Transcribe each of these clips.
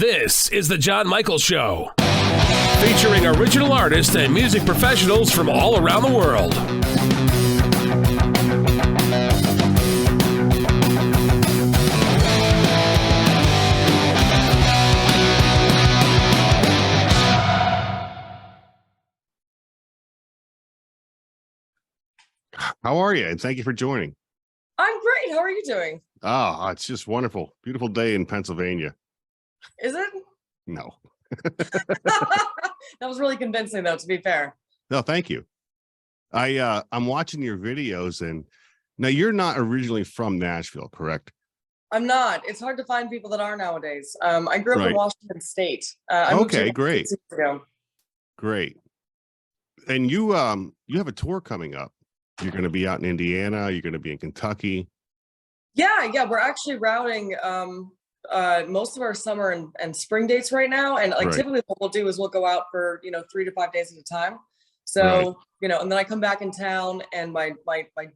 This is The John Michael Show, featuring original artists and music professionals from all around the world. How are you? And thank you for joining. I'm great. How are you doing? Oh, it's just wonderful. Beautiful day in Pennsylvania. Is it? No. That was really convincing, though, to be fair. No, thank you. I'm watching your videos, and now you're not originally from Nashville, correct? I'm not. It's hard to find people that are nowadays. I grew up in Washington State. I moved Okay, here great. 6 years ago. Great. And you have a tour coming up. You're going to be out in Indiana. You're going to be in Kentucky. Yeah. We're actually routing most of our summer and spring dates right now. And typically what we'll do is we'll go out for 3 to 5 days at a time. So and then I come back in town, and my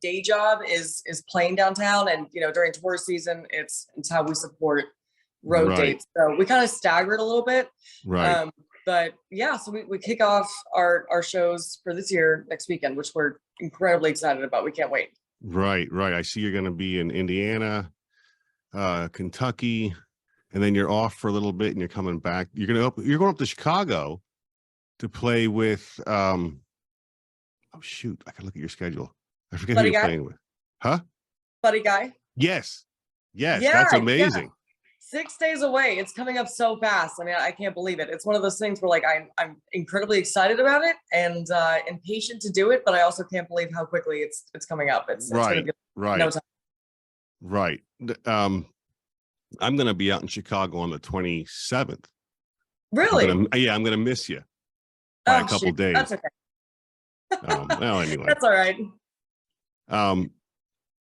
day job is playing downtown, and during tour season it's how we support road dates. So we kind of stagger it a little bit. But yeah, so we kick off our shows for this year next weekend, which we're incredibly excited about. We can't wait. Right. I see you're going to be in Indiana, Kentucky, and then you're off for a little bit, and you're coming back. You're going up to Chicago to play with. Oh shoot! I can look at your schedule. I forget who you're playing with. Huh? Buddy Guy. Yes. That's amazing. Yeah. 6 days away. It's coming up so fast. I mean, I can't believe it. It's one of those things where I'm incredibly excited about it and impatient to do it, but I also can't believe how quickly it's coming up. It's gonna be no time. Right. I'm going to be out in Chicago on the 27th. Really? I'm going to miss you by a couple days. That's okay. Well, anyway. That's all right.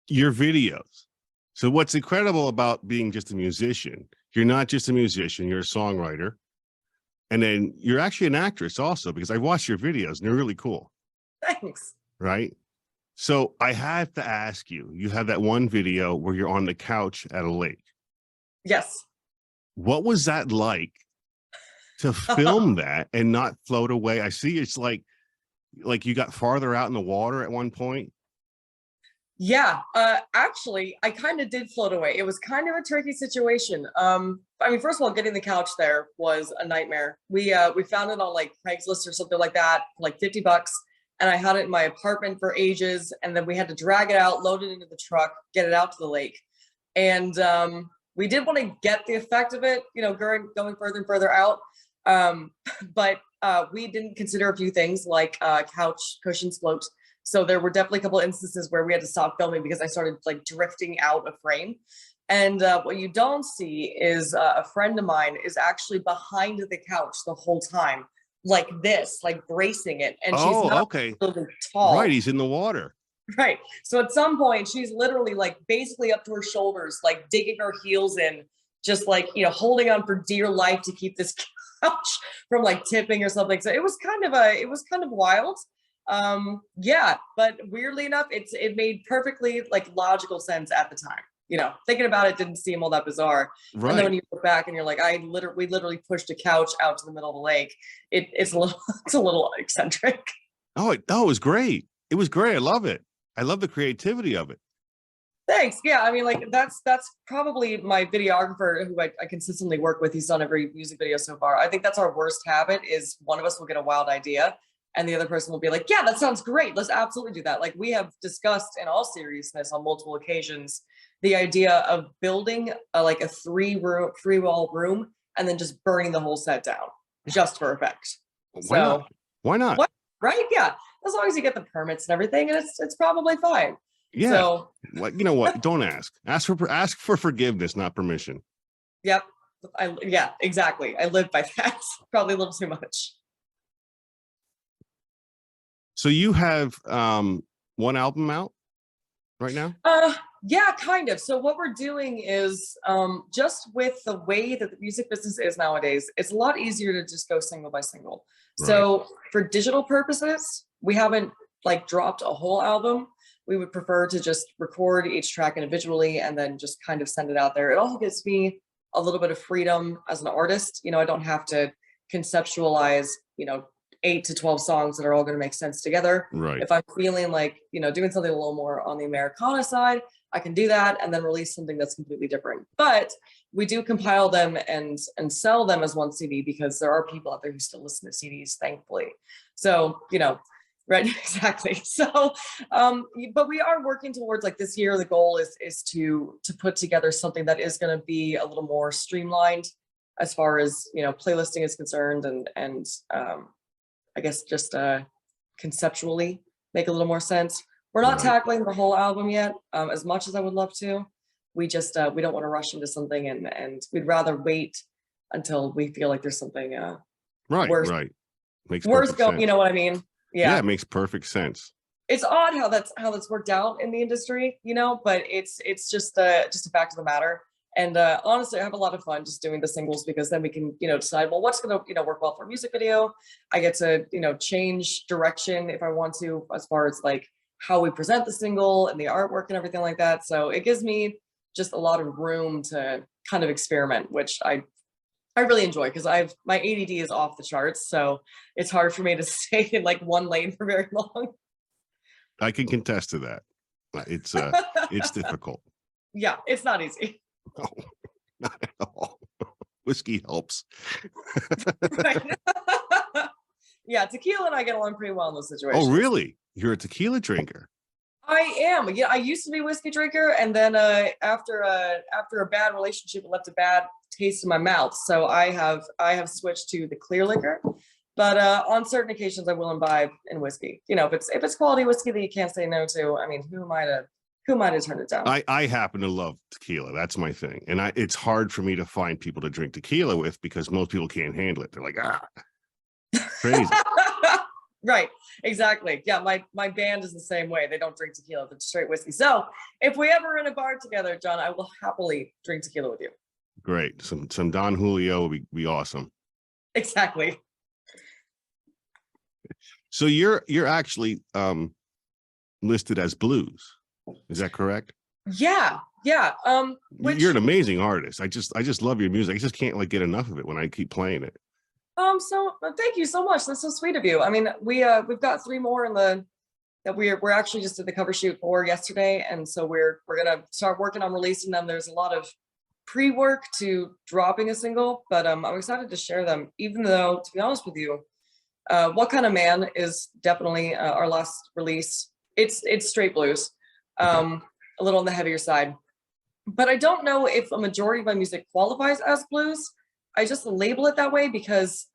Your videos. So what's incredible about being just a musician, you're not just a musician, you're a songwriter. And then you're actually an actress also, because I watched your videos and they're really cool. Thanks. Right? So I have to ask you have that one video where you're on the couch at a lake. Yes. What was that like to film that and not float away? I see it's like you got farther out in the water at one point. Yeah, actually, I kind of did float away. It was kind of a tricky situation. I mean, first of all, getting the couch there was a nightmare. We found it on like Craigslist or something like that, for like $50, and I had it in my apartment for ages. And then we had to drag it out, load it into the truck, get it out to the lake. And we did want to get the effect of it, going further and further out. But we didn't consider a few things like couch cushions float. So there were definitely a couple of instances where we had to stop filming because I started like drifting out of frame. And what you don't see is a friend of mine is actually behind the couch the whole time, like this, like bracing it. And she's not really tall. Right, he's in the water. Right. So at some point, she's literally like basically up to her shoulders, like digging her heels in, just like, holding on for dear life to keep this couch from like tipping or something. So it was kind of wild. But weirdly enough, it made perfectly like logical sense at the time. Thinking about it didn't seem all that bizarre. Right. And then when you look back and you're like, we literally pushed a couch out to the middle of the lake. It's a little eccentric. Oh, it was great. It was great. I love it. I love the creativity of it. Thanks. Yeah, I mean, like that's probably my videographer who I consistently work with. He's done every music video so far. I think that's our worst habit is one of us will get a wild idea and the other person will be like, yeah, that sounds great. Let's absolutely do that. Like we have discussed in all seriousness on multiple occasions, the idea of building like a three wall room and then just burning the whole set down just for effect. Why not? Right? Yeah. As long as you get the permits and everything, and it's probably fine. Yeah. So, you know what? Don't ask. Ask for forgiveness, not permission. Yep. Yeah, exactly. I live by that. Probably a little too much. So you have one album out right now? Yeah, kind of. So what we're doing is just with the way that the music business is nowadays, it's a lot easier to just go single by single. Right. So for digital purposes, we haven't like dropped a whole album. We would prefer to just record each track individually and then just kind of send it out there. It also gives me a little bit of freedom as an artist. I don't have to conceptualize, 8 to 12 songs that are all going to make sense together. Right. If I'm feeling like, doing something a little more on the Americana side, I can do that and then release something that's completely different. But we do compile them and sell them as one CD because there are people out there who still listen to CDs, thankfully. So, right, exactly. So, but we are working towards, like, this year, the goal is to put together something that is going to be a little more streamlined as far as, playlisting is concerned, and I guess just conceptually make a little more sense. We're not tackling the whole album yet, as much as I would love to. We just we don't want to rush into something, and we'd rather wait until we feel like there's something right. Makes worth going. sense. You know what I mean? Yeah, it makes perfect sense. It's odd how that's worked out in the industry, but it's just a fact of the matter. And honestly, I have a lot of fun just doing the singles because then we can, decide, well, what's going to, work well for a music video. I get to, change direction if I want to, as far as like how we present the single and the artwork and everything like that. So it gives me just a lot of room to kind of experiment, which I really enjoy, because my ADD is off the charts. So it's hard for me to stay in like one lane for very long. I can contest to that. It's difficult. Yeah, it's not easy. No, not at all. Whiskey helps. Right. Yeah, tequila and I get along pretty well in those situations. Oh, really? You're a tequila drinker? I am. Yeah, I used to be a whiskey drinker, and then after a bad relationship, it left a bad taste in my mouth. So I have switched to the clear liquor. But on certain occasions, I will imbibe in whiskey. If it's quality whiskey that you can't say no to, I mean, who am I to turn it down? I happen to love tequila. That's my thing. And it's hard for me to find people to drink tequila with because most people can't handle it. They're like, crazy. Right. Exactly. Yeah. My band is the same way. They don't drink tequila, but straight whiskey. So if we ever in a bar together, John, I will happily drink tequila with you. Great. Some Don Julio would be awesome. Exactly. So you're actually listed as blues. Is that correct? Yeah. You're an amazing artist. I just love your music. I just can't get enough of it when I keep playing it. So thank you so much. That's so sweet of you. I mean, we've got 3 more that we're actually just did the cover shoot for yesterday, and so we're gonna start working on releasing them. There's a lot of pre-work to dropping a single, but I'm excited to share them. Even though, to be honest with you, What Kind of Man is definitely our last release. It's straight blues, a little on the heavier side, but I don't know if a majority of my music qualifies as blues. I just label it that way because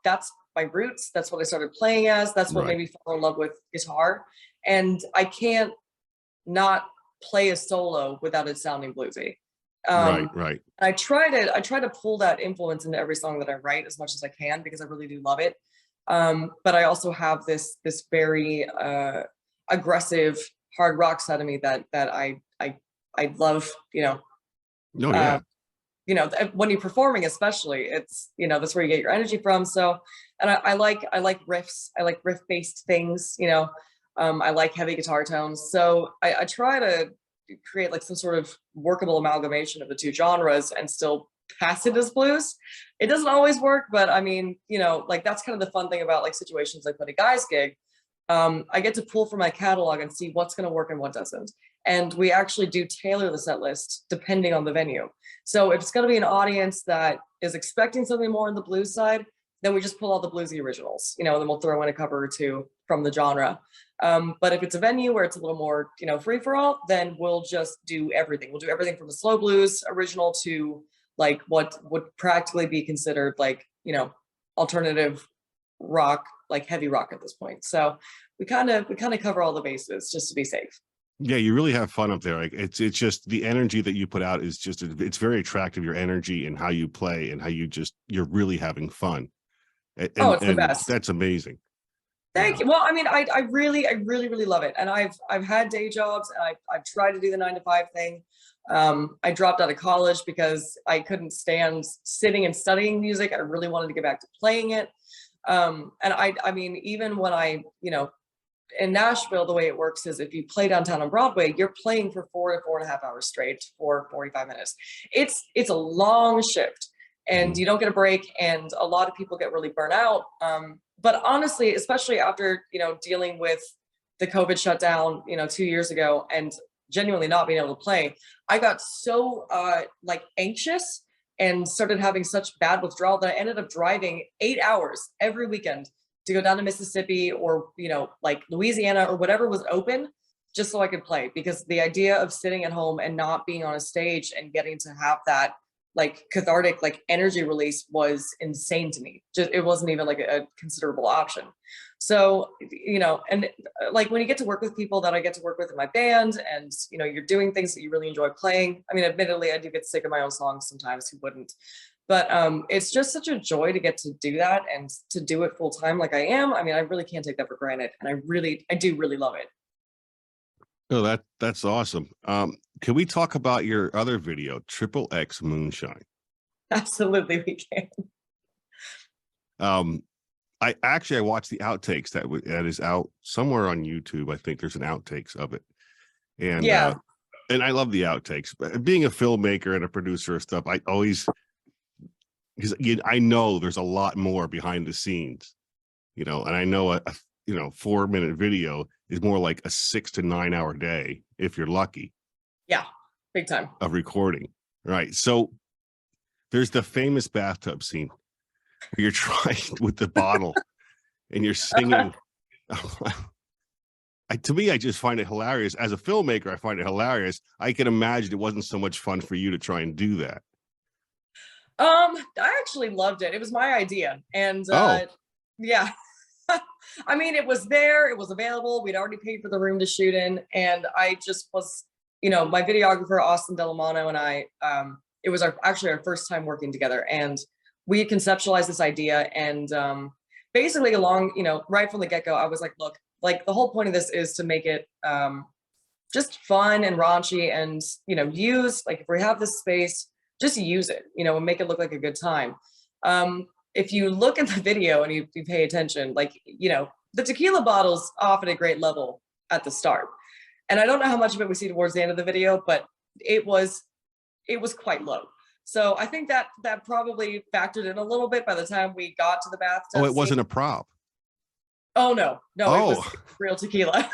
that's my roots. That's what I started playing as. That's what made me fall in love with guitar. And I can't not play a solo without it sounding bluesy. Right. I try to pull that influence into every song that I write as much as I can because I really do love it. But I also have this very aggressive hard rock side of me that I love. When you're performing, especially, it's that's where you get your energy from. So, and I like riffs. I like riff based things. I like heavy guitar tones. So I try to create like some sort of workable amalgamation of the 2 genres and still pass it as blues. It doesn't always work, but I mean, that's kind of the fun thing about like situations like put a guy's gig. I get to pull from my catalog and see what's going to work and what doesn't. And we actually do tailor the set list depending on the venue. So if it's going to be an audience that is expecting something more on the blues side, then we just pull all the bluesy originals, and then we'll throw in a cover or 2 from the genre. But if it's a venue where it's a little more, free for all, then we'll just do everything. We'll do everything from the slow blues original to like what would practically be considered like, alternative rock, like heavy rock at this point. So we kind of cover all the bases just to be safe. Yeah, you really have fun up there. Like it's just the energy that you put out is just it's very attractive. Your energy and how you play and how you're really having fun. It's the best. That's amazing. Thank you. Well, I mean, I really love it, and I've had day jobs, and I've tried to do the 9-to-5 thing. I dropped out of college because I couldn't stand sitting and studying music. I really wanted to get back to playing it. And I mean, even when I in Nashville, the way it works is if you play downtown on Broadway, you're playing for 4 to 4.5 hours straight for 45 minutes. It's a long shift and you don't get a break, and a lot of people get really burnt out. But honestly, especially after, dealing with the COVID shutdown, 2 years ago, and genuinely not being able to play, I got so anxious and started having such bad withdrawal that I ended up driving 8 hours every weekend to go down to Mississippi or, Louisiana or whatever was open, just so I could play. Because the idea of sitting at home and not being on a stage and getting to have that cathartic, energy release was insane to me. Just, it wasn't even a considerable option. So, and when you get to work with people that I get to work with in my band, and, you're doing things that you really enjoy playing. I mean, admittedly, I do get sick of my own songs sometimes, who wouldn't? But it's just such a joy to get to do that and to do it full time like I am. I mean, I really can't take that for granted. And I do really love it. Oh, that's awesome. Can we talk about your other video, Triple X Moonshine? Absolutely, we can. I watched the outtakes that is out somewhere on YouTube. I think there's an outtakes of it. And yeah. And I love the outtakes. But being a filmmaker and a producer of stuff, I always, because I know there's a lot more behind the scenes, and I know a 4-minute video is more like a 6 to 9 hour day if you're lucky. Yeah, big time. Of recording, right? So there's the famous bathtub scene where you're trying with the bottle and you're singing. To me, I just find it hilarious. As a filmmaker, I find it hilarious. I can imagine it wasn't so much fun for you to try and do that. I actually loved it. It was my idea. And yeah. I mean, it was there, it was available. We'd already paid for the room to shoot in. And I just was, my videographer, Austin Delamano, and I, it was actually our first time working together. And we had conceptualized this idea. And basically right from the get-go, I was like, look, the whole point of this is to make it just fun and raunchy and, use, if we have this space, just use it, and make it look like a good time. If you look at the video and you pay attention, the tequila bottle's off at a great level at the start. And I don't know how much of it we see towards the end of the video, but it was quite low. So I think that probably factored in a little bit by the time we got to the bathtub. Oh, it wasn't a prop. Oh, no, it was real tequila.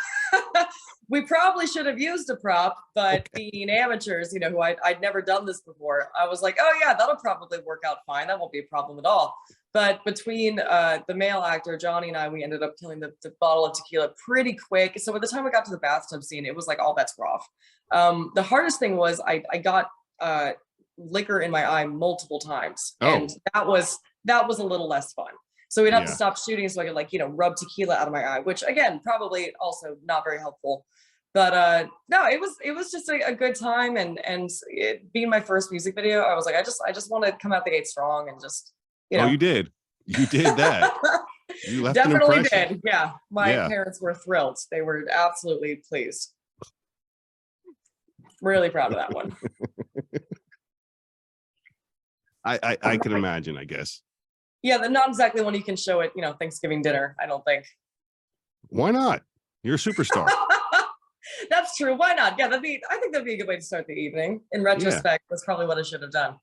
We probably should have used a prop, but being amateurs, who I'd never done this before, I was like, oh yeah, that'll probably work out fine. That won't be a problem at all. But between the male actor, Johnny, and I, we ended up killing the bottle of tequila pretty quick. So by the time we got to the bathtub scene, it was like all bets were off. The hardest thing was I got liquor in my eye multiple times. And that was a little less fun. So we'd have to stop shooting so I could rub tequila out of my eye, which again, probably also not very helpful. But no, it was just a good time, and it being my first music video, I was like, I just want to come out the gate strong and just, Oh, you did that. You left definitely an impression. did. Yeah, my parents were thrilled. They were absolutely pleased. Really proud of that one. I can imagine, I guess. Yeah, not exactly one you can show at Thanksgiving dinner, I don't think. Why not? You're a superstar. That's true. Why not? Yeah, I think that'd be a good way to start the evening. In retrospect, that's probably what I should have done.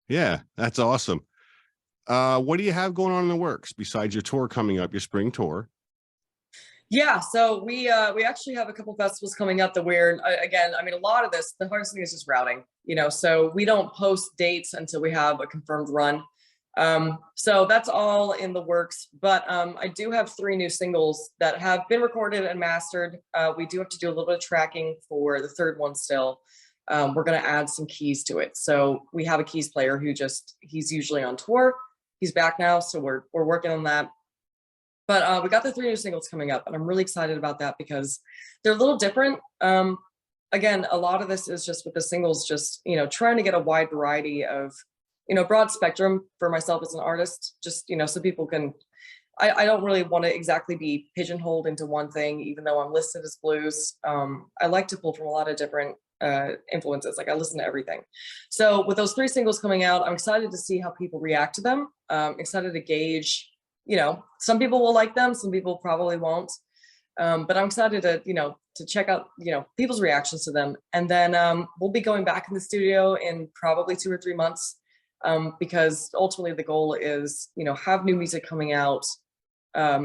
Yeah, that's awesome. What do you have going on in the works besides your tour coming up, your spring tour? Yeah, so we actually have a couple festivals coming up that we're, again, I mean, a lot of this, the hardest thing is just routing, so we don't post dates until we have a confirmed run. So that's all in the works, but I do have 3 new singles that have been recorded and mastered. We do have to do a little bit of tracking for the 3rd one still. We're going to add some keys to it. So we have a keys player who he's usually on tour. He's back now, so we're working on that. But we got the 3 new singles coming up, and I'm really excited about that because they're a little different. Again, a lot of this is just with the singles, just, trying to get a wide variety of, broad spectrum for myself as an artist, just, so people can, I don't really want to exactly be pigeonholed into one thing, even though I'm listed as blues. I like to pull from a lot of different influences. I listen to everything. So with those 3 singles coming out, I'm excited to see how people react to them. Excited to gauge, some people will like them, some people probably won't. But I'm excited to, to check out, people's reactions to them. And then we'll be going back in the studio in probably 2 or 3 months, because ultimately the goal is, have new music coming out I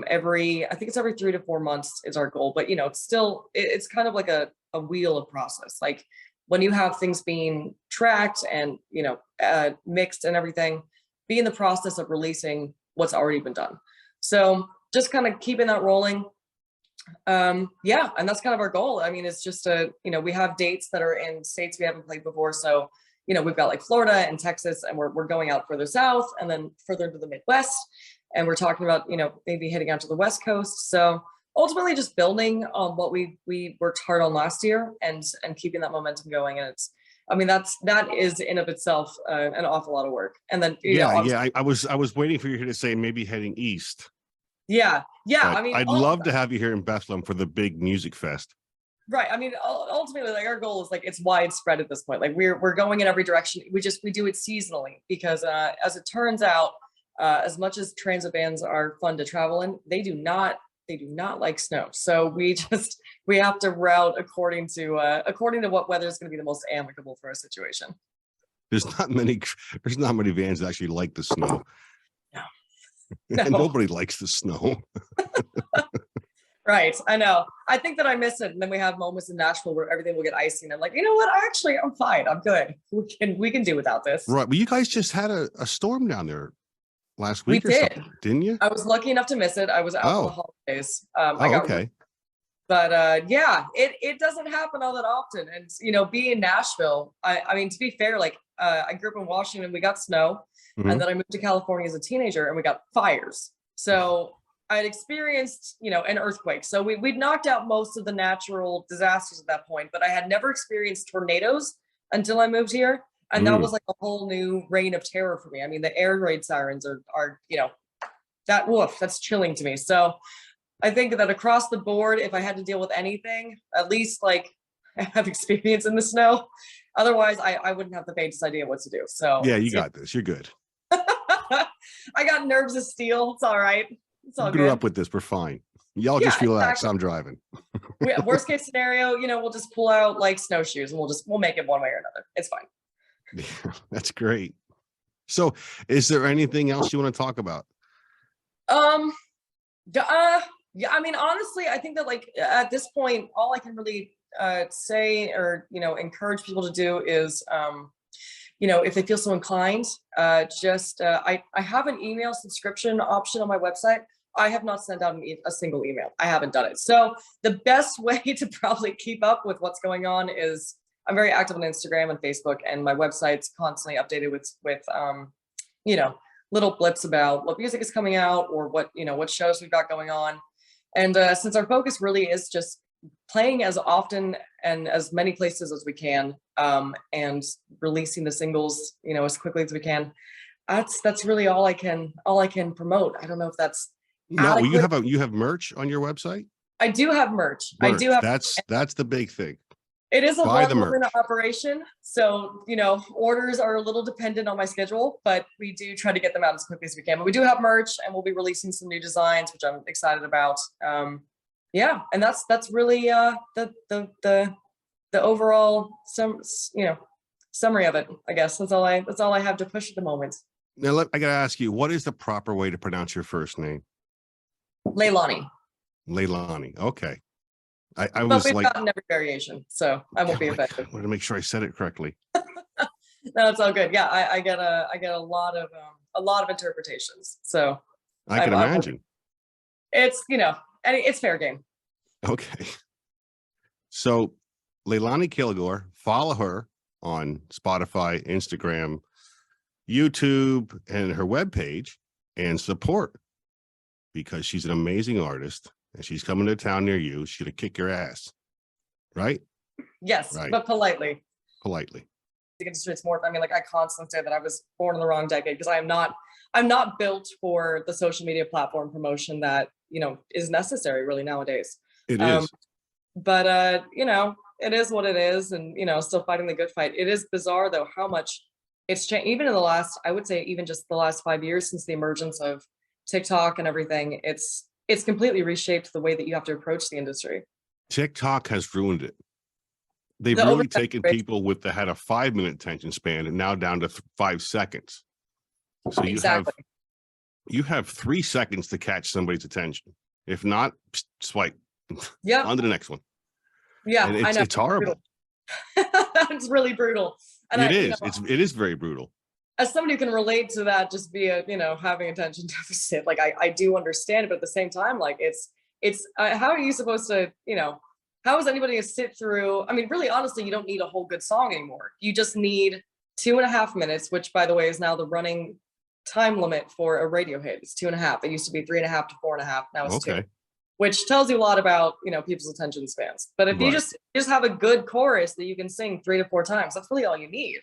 think it's every 3 to 4 months is our goal. But, it's kind of like a wheel of process. Like when you have things being tracked and, mixed and everything, be in the process of releasing what's already been done. So just kind of keeping that rolling. Yeah, and that's kind of our goal. I mean, it's just we have dates that are in states we haven't played before. So, we've got like Florida and Texas, and we're going out further south and then further into the Midwest. And we're talking about, maybe heading out to the West Coast. So ultimately just building on what we worked hard on last year and keeping that momentum going. And that is in of itself an awful lot of work. And then I was waiting for you here to say maybe heading east. Yeah. But I'd love to have you here in Bethlehem for the big music fest. Right. I mean, ultimately, like our goal is like it's widespread at this point. Like we're going in every direction. We do it seasonally because as it turns out, as much as transit bands are fun to travel in, they do not like snow. So we have to route according to what weather is going to be the most amicable for our situation. There's not many vans that actually like the snow. No. And nobody likes the snow. Right. I know. I think that I miss it. And then we have moments in Nashville where everything will get icy. And I'm like, you know what? I'm fine. I'm good. We can do without this. Right. Well, you guys just had a storm down there last week didn't you? I was lucky enough to miss it. I was out for the holidays. Okay. But yeah, it doesn't happen all that often. And, being in Nashville, I mean, to be fair, like I grew up in Washington, we got snow. Mm-hmm. And then I moved to California as a teenager and we got fires. So I had experienced, an earthquake. So we'd knocked out most of the natural disasters at that point, but I had never experienced tornadoes until I moved here. And that was like a whole new reign of terror for me. I mean, the air raid sirens are that's chilling to me. So I think that across the board, if I had to deal with anything, at least like I have experience in the snow. Otherwise, I wouldn't have the faintest idea what to do. So yeah, you got this. You're good. I got nerves of steel. It's all right. It's all you good. Grew up with this. We're fine. Y'all just relax. Exactly. I'm driving. Worst case scenario, we'll just pull out like snowshoes and we'll make it one way or another. It's fine. Yeah, that's great. So is there anything else you want to talk about? Yeah, I mean, honestly, I think that like at this point, all I can really say or, encourage people to do is, if they feel so inclined, I have an email subscription option on my website. I have not sent out a single email. I haven't done it. So the best way to probably keep up with what's going on is I'm very active on Instagram and Facebook, and my website's constantly updated with little blips about what music is coming out or what shows we've got going on. And since our focus really is just playing as often and as many places as we can, and releasing the singles, as quickly as we can, that's really all I can promote. I don't know if that's adequate. Well, you have merch on your website? I do have merch. I do have. That's the big thing. It is a one-woman operation, so orders are a little dependent on my schedule, but we do try to get them out as quickly as we can. But we do have merch, and we'll be releasing some new designs, which I'm excited about. Yeah, and that's really the overall summary of it. I guess that's all I have to push at the moment. Now I gotta ask you, what is the proper way to pronounce your first name? Leilani. Leilani. Okay. I but was we've like, gotten every variation, so I won't be affected. I want to make sure I said it correctly. No, it's all good. Yeah, I get a lot of interpretations. So I can imagine. It's it's fair game. Okay. So Leilani Kilgore, follow her on Spotify, Instagram, YouTube, and her webpage, and support, because she's an amazing artist. And she's coming to a town near you. She's gonna kick your ass, right? Yes, right. But politely. Politely. To get straight more. I mean, like I constantly say that I was born in the wrong decade because I'm not built for the social media platform promotion that is necessary really nowadays. It is. But it is what it is, and still fighting the good fight. It is bizarre though how much it's changed. Even in the last, I would say, even just the last 5 years since the emergence of TikTok and everything. it's completely reshaped the way that you have to approach the industry. TikTok has ruined it. They've The really oversaturation- taken people that had a 5-minute attention span and now down to 5 seconds. So Exactly. you have 3 seconds to catch somebody's attention. If not, swipe Yeah. on to the next one. Yeah. And I know. it's horrible. It's really brutal. And It is. It is very brutal. As somebody who can relate to that, just via, having attention deficit, like I do understand it, but at the same time, like it's how are you supposed to, how is anybody to sit through? I mean, really, honestly, you don't need a whole good song anymore. You just need 2.5 minutes, which, by the way, is now the running time limit for a radio hit. It's 2.5. It used to be 3.5 to 4.5. Now it's 2, which tells you a lot about, people's attention spans. But if you just have a good chorus that you can sing 3 to 4 times, that's really all you need.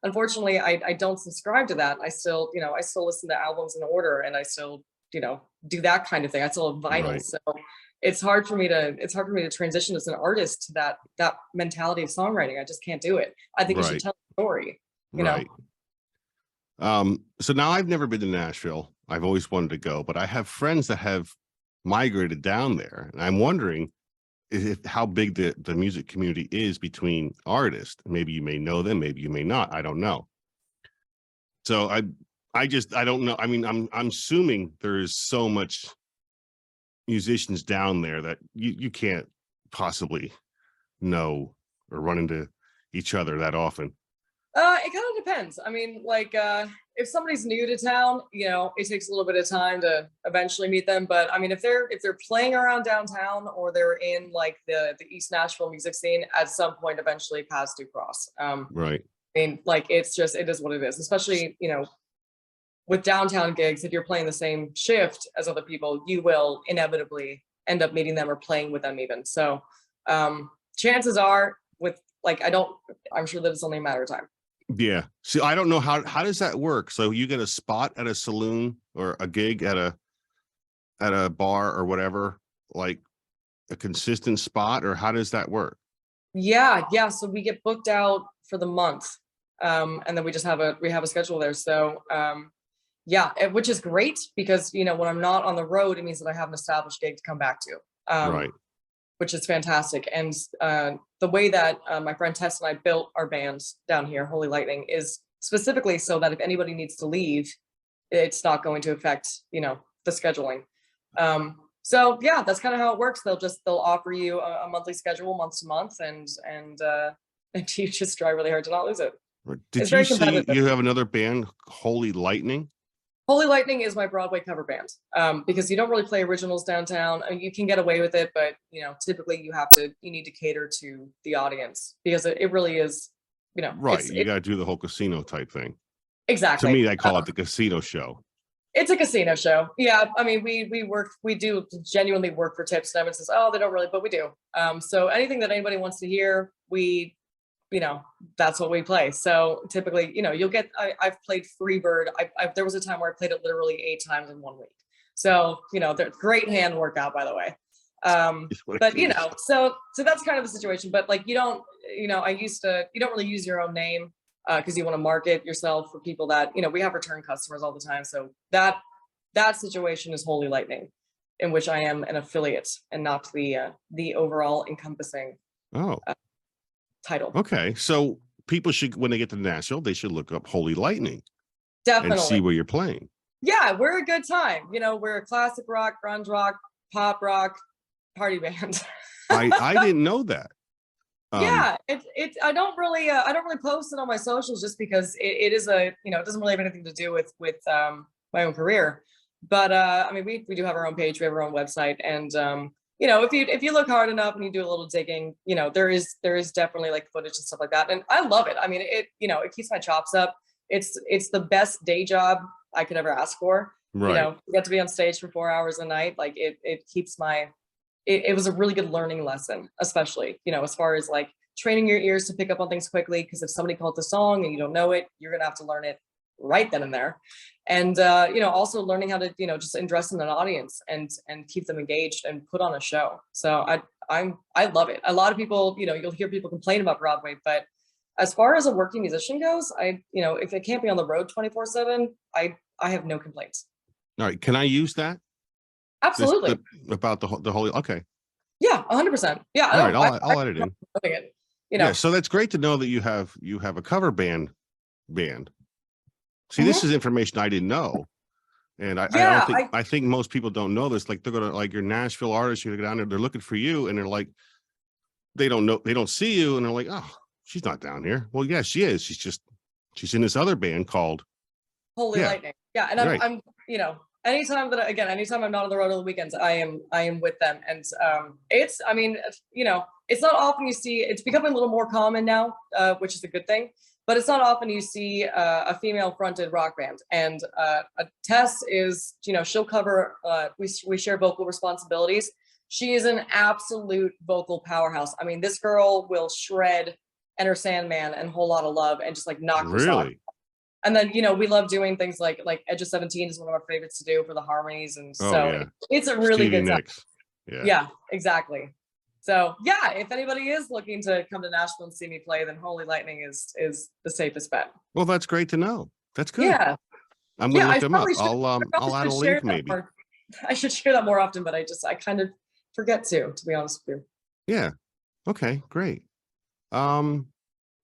Unfortunately, I don't subscribe to that. I still listen to albums in order, and I still, do that kind of thing. I still have vinyl. Right. So it's hard for me to transition as an artist to that mentality of songwriting. I just can't do it. I think you should tell a story, you know? So now I've never been to Nashville. I've always wanted to go, but I have friends that have migrated down there, and I'm wondering how big the music community is between artists. Maybe you may know them, maybe you may not. I don't know. So I don't know. I mean, I'm assuming there is so much musicians down there that you can't possibly know or run into each other that often. It kind of depends. I mean, like, if somebody's new to town, it takes a little bit of time to eventually meet them. But I mean, if they're playing around downtown, or they're in like the East Nashville music scene, at some point, eventually paths do cross. Right. I mean, like, it is what it is, especially, with downtown gigs. If you're playing the same shift as other people, you will inevitably end up meeting them or playing with them even. So, chances are I'm sure that it's only a matter of time. Yeah. See, I don't know how does that work? So you get a spot at a saloon or a gig at a bar or whatever, like a consistent spot, or how does that work? Yeah. So we get booked out for the month. And then we just have a schedule there. So, which is great, because, when I'm not on the road, it means that I have an established gig to come back to. Right. Which is fantastic. And the way that my friend Tess and I built our band down here, Holy Lightning, is specifically so that if anybody needs to leave, it's not going to affect, the scheduling. So yeah, that's kind of how it works. They'll offer you a monthly schedule, month to month, and you just try really hard to not lose it. Did you see you have another band, Holy Lightning? Holy Lightning is my Broadway cover band, because you don't really play originals downtown. I mean, you can get away with it, but typically you need to cater to the audience, because it really is, right. You got to do the whole casino type thing. Exactly. To me, I call it the casino show. It's a casino show. Yeah. I mean, we do genuinely work for tips. And everyone says, oh, they don't really, but we do. So anything that anybody wants to hear, that's what we play. So typically, you'll get, I've played Freebird. There was a time where I played it literally 8 times in 1 week. So, they're great hand workout, by the way. But so that's kind of the situation. But like, you don't really use your own name, because you want to market yourself for people that, we have return customers all the time. So that situation is Holy Lightning, in which I am an affiliate and not the overall encompassing title. Okay. So people should, when they get to Nashville, they should look up Holy Lightning. Definitely. And see where you're playing. Yeah, we're a good time. We're a classic rock, grunge rock, pop rock party band. I didn't know that. Yeah, I don't really post it on my socials, just because it is it doesn't really have anything to do with my own career. But I mean, we do have our own page, we have our own website, and if you look hard enough and you do a little digging, there is definitely like footage and stuff like that, and I love it. I mean, it keeps my chops up. It's the best day job I could ever ask for. Right. You get to be on stage for 4 hours a night. Like it keeps it was a really good learning lesson, especially, as far as like training your ears to pick up on things quickly. Because if somebody calls the song and you don't know it, you're going to have to learn it right then and there. And, also learning how to, just address an audience and keep them engaged and put on a show. So I love it. A lot of people, you'll hear people complain about Broadway, but as far as a working musician goes, if it can't be on the road 24/7, I have no complaints. All right. Can I use that? Absolutely. About the whole. Okay. Yeah, 100%. Yeah. All right. I'll edit in. It, you know. Yeah. So that's great to know that you have a cover band. See, Mhm. this is information I didn't know. And I think most people don't know this. Like they're gonna like your Nashville artists, you're gonna go down there, they're looking for you, and they're like, they don't see you, and they're like, oh, she's not down here. Well, yeah, she is. She's in this other band called Holy Lightning. Yeah. And right. I'm, you know, anytime I'm not on the road on the weekends, I am with them. And it's, I mean, you know, it's not often you see, it's becoming a little more common now, which is a good thing. But it's not often you see a female-fronted rock band. And Tess is, you know, she'll cover. We share vocal responsibilities. She is an absolute vocal powerhouse. I mean, this girl will shred Enter Sandman and Whole Lot of Love and just like knock your socks off. And then, you know, we love doing things like Edge of 17 is one of our favorites to do for the harmonies, and it's a really good time. Yeah, exactly. So yeah, if anybody is looking to come to Nashville and see me play, then Holy Lightning is the safest bet. Well, that's great to know. That's good. Yeah, I'm gonna look them up. I'll add a link maybe. I should share that more often, but I kind of forget to be honest with you. Yeah. Okay, great.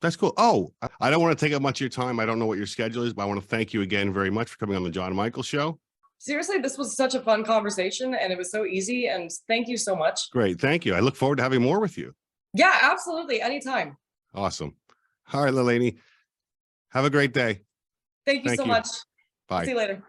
That's cool. Oh, I don't want to take up much of your time. I don't know what your schedule is, but I want to thank you again very much for coming on the John Michael Show. Seriously, this was such a fun conversation and it was so easy, and thank you so much. Great. Thank you. I look forward to having more with you. Yeah, absolutely. Anytime. Awesome. All right, Leilani. Have a great day. Thank you so much. Bye. See you later.